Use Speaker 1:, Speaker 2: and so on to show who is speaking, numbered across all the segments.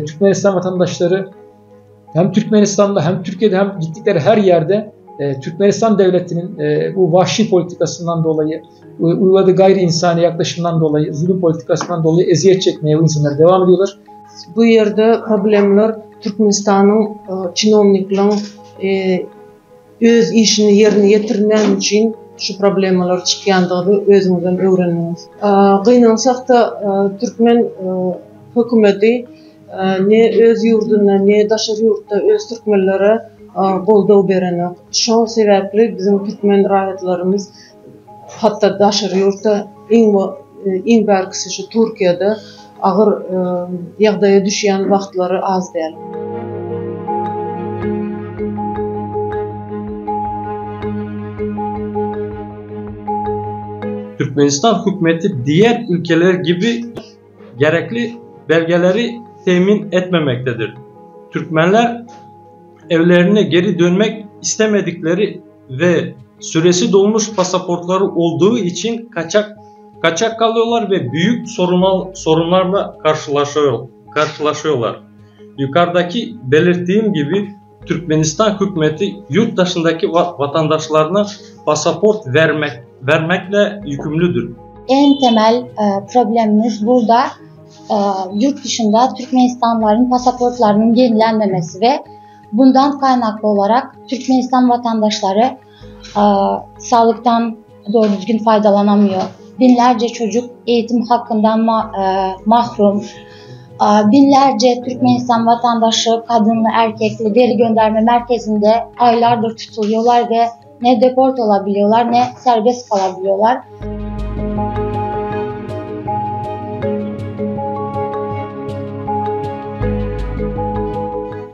Speaker 1: Türkmenistan vatandaşları hem Türkmenistan'da hem Türkiye'de hem gittikleri her yerde Türkmenistan devletinin bu vahşi politikasından dolayı, uyguladığı gayri insani yaklaşımdan dolayı, zulüm politikasından dolayı eziyet çekmeye bu insanlar devam ediyorlar.
Speaker 2: Bu yerde problemler Türkmenistan'ın çinovniklerin öz işini yerine getirmen için şu problemler çıkıyandığını özümüzden öğrenmemiz. Kıynansaq da Türkmen hükümeti ne öz yurduna ne daşarı yurtta öz Türkmenlere koldaw berenek. Şu sebeple bizim Türkmen rahatlarımız hatta daşarı yurtta en berkisi şu Türkiye'de ağır yağdaya düşen vaxtları az değil.
Speaker 3: Türkmenistan hükümeti diğer ülkeler gibi gerekli belgeleri temin etmemektedir. Türkmenler evlerine geri dönmek istemedikleri ve süresi dolmuş pasaportları olduğu için kaçak kalıyorlar ve büyük sorunlarla karşılaşıyorlar. Yukarıdaki belirttiğim gibi Türkmenistan hükümeti yurt dışındaki vatandaşlarına pasaport vermekle yükümlüdür.
Speaker 4: En temel problemimiz burada yurt dışında Türkmenistanlıların pasaportlarının yenilenmemesi ve bundan kaynaklı olarak Türkmenistan vatandaşları sağlıktan doğru düzgün faydalanamıyor. Binlerce çocuk eğitim hakkından mahrum. Binlerce Türkmenistan vatandaşı kadınlı erkekli geri gönderme merkezinde aylardır tutuluyorlar ve ne deport olabiliyorlar ne serbest kalabiliyorlar.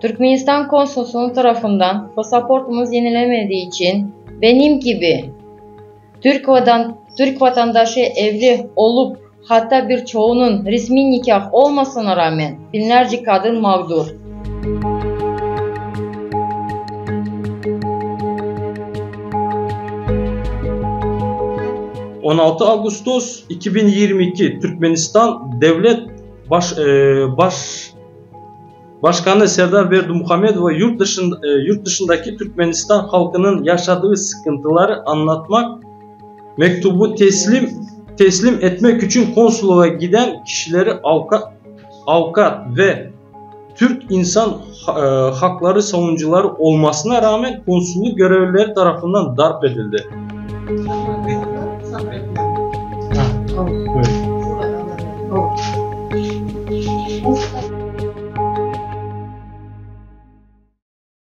Speaker 5: Türkmenistan konsolosluğu tarafından pasaportumuz yenilemediği için benim gibi Türk vatandaşı evli olup hatta birçoğunun resmi nikah olmasına rağmen binlerce kadın mağdur.
Speaker 3: ...16 Ağustos 2022 Türkmenistan Devlet Başkanı Serdar Berdimuhamedov ve yurt dışındaki Türkmenistan halkının yaşadığı sıkıntıları anlatmak, mektubu teslim etmek için konsolosluğa giden kişileri avukat ve Türk insan hakları savunucuları olmasına rağmen konsolosluğu görevlileri tarafından darp edildi.